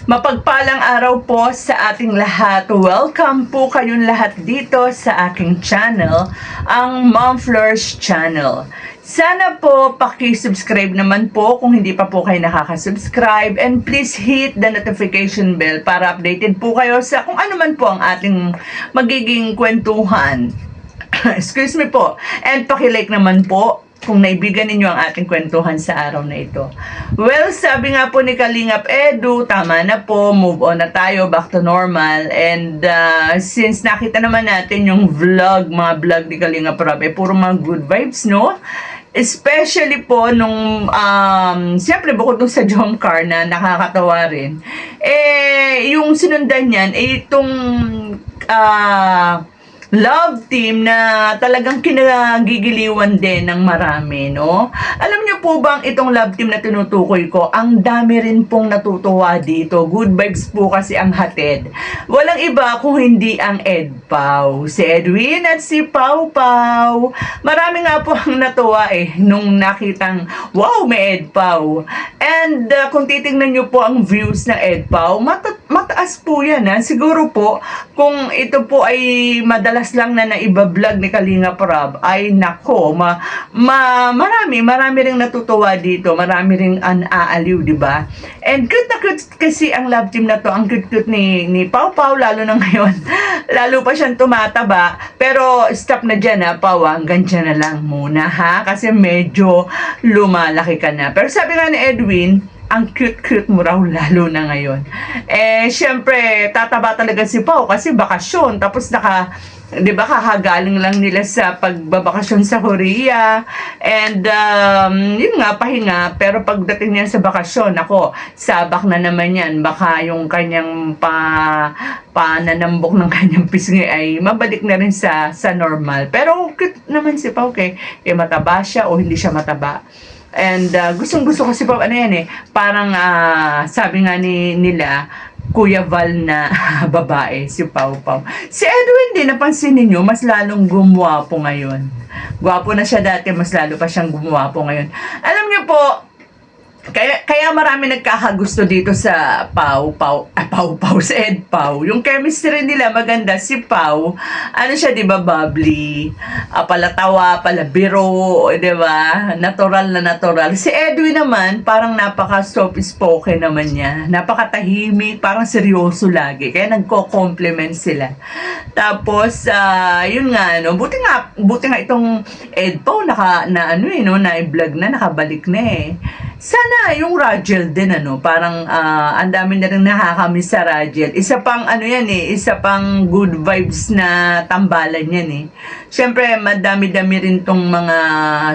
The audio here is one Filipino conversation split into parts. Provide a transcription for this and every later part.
Mapagpalang araw po sa ating lahat. Welcome po kayong lahat dito sa aking channel, ang Mom Flourish Channel. Sana po paki-subscribe naman po kung hindi pa po kayo nakaka-subscribe, and please hit the notification bell para updated po kayo sa kung ano man po ang ating magiging kwentuhan. Excuse me po. And paki-like naman po kung naibigan ninyo ang ating kwentuhan sa araw na ito. Well, sabi nga po ni Kalingap Edu, tama na po, move on na tayo, back to normal. And since nakita naman natin yung mga vlog ni Kalingap Rob, puro mga good vibes, no? Especially po nung, siyempre bukod dun sa Jomcar na nakakatawa rin, yung sinundan niyan, itong, love team na talagang kinagigiliwan din ng marami, no? Alam niyo po bang itong love team na tinutukoy ko, ang dami rin pong natutuwa dito. Good vibes po kasi ang hatid. Walang iba kung hindi ang Edpau. Si Edwin at si Pau Pau. Marami nga po ang natuwa nung nakitang, wow, may Edpau. And kung titingnan niyo po ang views ng Edpau, mataas po yan. Siguro po, kung ito po ay madalas lang na naiba-vlog ni Kalingap Rob, ay nako, marami ring natutuwa dito, marami ring aaliw, di ba? And cute na cute kasi ang love team na to, ang cute ni Pau Pau, lalo na ngayon, lalo pa siyang tumataba, pero stop na dyan Pau, hanggang dyan na lang muna kasi medyo lumalaki ka na. Pero sabi nga ni Edwin, ang cute-cute mo raw lalo na ngayon. Syempre, tataba talaga si Pau kasi bakasyon. Tapos di ba, kakagaling lang nila sa pagbabakasyon sa Korea. And, yun nga, pahinga. Pero pagdating niya sa bakasyon, ako, sabak na naman yan. Baka yung kanyang pananambok ng kanyang pisngi ay mabalik na rin sa normal. Pero cute naman si Pau kay mataba siya o hindi siya mataba. And gustong-gusto kasi po parang sabi nga nila Kuya Val na babae, si Pau Pau. Si Edwin din, napansin ninyo, mas lalong gumwapo ngayon. Gwapo na siya dati, mas lalo pa siyang gumwapo ngayon. Alam niyo po, kaya marami nagkakagusto dito sa Pau Pau, sa Edpau. Yung chemistry nila maganda. Si Pau, ano siya, di ba, bubbly, palatawa, palabiro, di ba, natural na natural. Si Edwin naman, parang napaka soft spoken naman niya, napakatahimik, parang seryoso lagi, kaya nagko-compliment sila. Tapos yun nga, no, buti nga itong Edpau na-vlog na, nakabalik na Sana yung Rajel din, parang ang dami na rin nakakamiss sa Rajel. Isa pang isa pang good vibes na tambalan yan Siyempre, madami-dami rin tong mga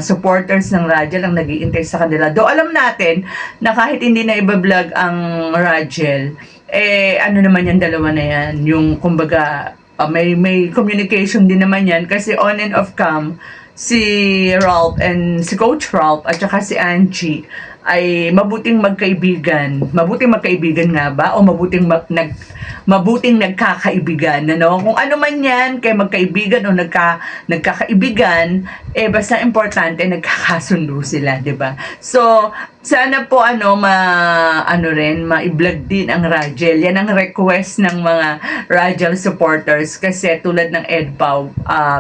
supporters ng Rajel ang nag-iintay sa kanila. Do alam natin na kahit hindi na iba-vlog ang Rajel, naman yan, dalawa na yan. Yung, kumbaga, may communication din naman yan kasi on and off cam, si Ralph and si Coach Ralph at saka si Angie ay mabuting magkaibigan. Mabuting magkaibigan nga ba? O mabuting nagkakaibigan, Kung ano man yan, kay magkaibigan o nagkakaibigan, basta importante, nagkakasundo sila, di ba? So, sana po, ma-vlog din ang Rajel. Yan ang request ng mga Rajel supporters kasi tulad ng Edpau,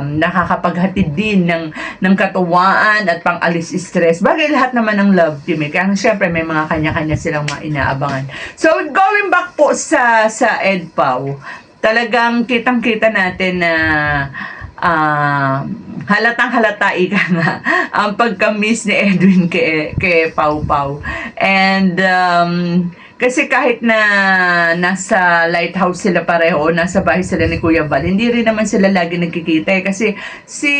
nakakapaghatid din ng katuwaan at pang-alis stress. Bagay lahat naman ng love team Kaya syempre may mga kanya-kanya silang mga inaabangan. So, going back po sa Edpau, talagang kitang-kita natin na halatang-halata nga ang pagka-miss ni Edwin kay Pau Pau. And kasi kahit na nasa lighthouse sila pareho o nasa bahay sila ni Kuya Val, hindi rin naman sila lagi nagkikita kasi si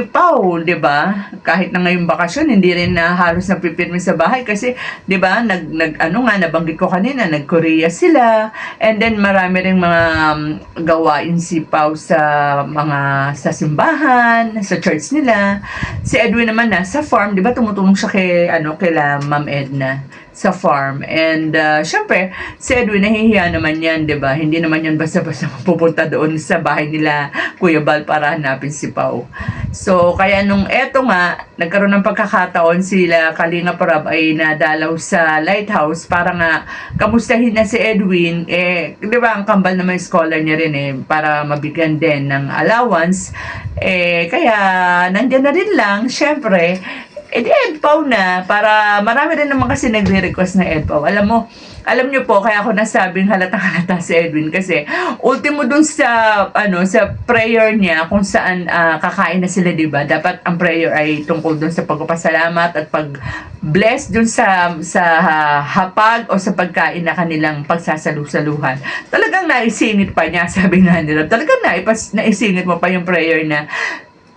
Pau, 'di ba? Kahit na ngayong bakasyon, hindi rin na halos napipirmi sa bahay kasi 'di ba, nabanggit ko kanina, nag-Korea sila. And then marami ring mga gawain si Pau sa simbahan, sa church nila. Si Edwin naman nasa farm, 'di ba? Tumutulong siya kay Ma'am Edna sa farm. And syempre, si Edwin nahihiya naman yan, 'di ba? Hindi naman yan basta-basta pupunta doon sa bahay nila Kuya Bal para hanapin si Pau. So, kaya nung eto nga, nagkaroon ng pagkakataon sila Kalinga Prab ay nadalaw sa lighthouse para nga kamustahin na si Edwin. 'Di ba, ang kambal naman scholar niya rin para mabigyan din ng allowance. Kaya nandiyan na rin lang, syempre, di EDPAW na, para marami rin naman kasi nagre-request na EDPAW. Alam nyo po, kaya ako nasabing halatang-halata si Edwin kasi ultimo dun sa prayer niya kung saan kakain na sila, 'di ba? Dapat ang prayer ay tungkol dun sa pagpapasalamat at pag-bless dun sa hapag o sa pagkain na kanilang pagsasalu-saluhan. Talagang naisingit pa niya, sabi nga nila. Talagang naisingit mo pa yung prayer na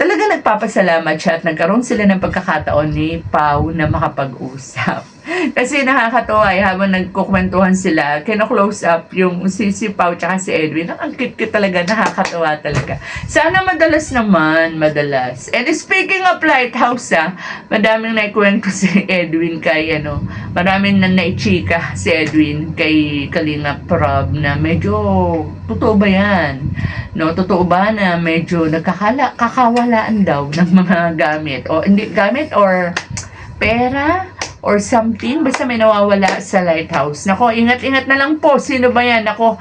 talaga nagpapasalamat siya at nagkaroon sila ng pagkakataon ni Pau na makapag-usap. Kasi nakakatawa habang nagkukwentuhan sila, kino-close up yung si Pau tsaka si Edwin. Ang cute talaga, nakakatawa talaga. Sana madalas. And speaking of lighthouse, madaming naikwento si Edwin kay maraming na naichika si Edwin kay Kalinga Prab na medyo totoo ba yan? No, totoo ba na medyo kakawalaan daw ng mga gamit o hindi gamit or pera or something, basta may nawawala sa lighthouse. Nako, ingat-ingat na lang po. Sino ba yan? Nako,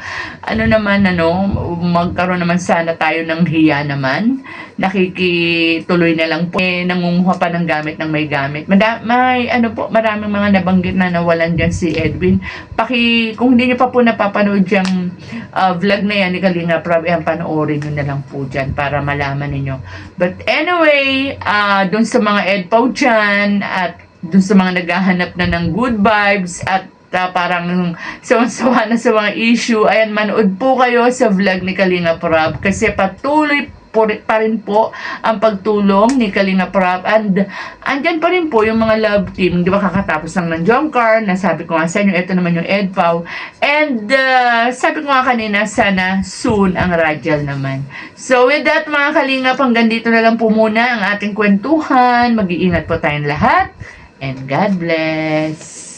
magkaroon naman sana tayo ng hiya naman. Nakikituloy na lang po. Nangunguha pa ng gamit ng may gamit. Maraming mga nabanggit na nawalan dyan si Edwin. Kung hindi nyo pa po napapanood yung vlog na yan ni Kalinga Prab, panoorin nyo na lang po dyan para malaman ninyo. But anyway, dun sa mga EDPAW dyan at dun sa mga naghahanap na ng good vibes at parang sawa na sa mga issue, ayan, manood po kayo sa vlog ni Kalinga Prab kasi patuloy pa rin po ang pagtulong ni Kalinga Prab and andyan pa rin po yung mga love team, di ba, kakatapos lang ng Jomcar na sabi ko nga sa inyo, ito naman yung EDPAW and sabi ko nga kanina, sana soon ang Radial naman. So with that mga Kalinga, hanggang dito na lang po muna ang ating kwentuhan. Mag-iingat po tayong lahat and God bless.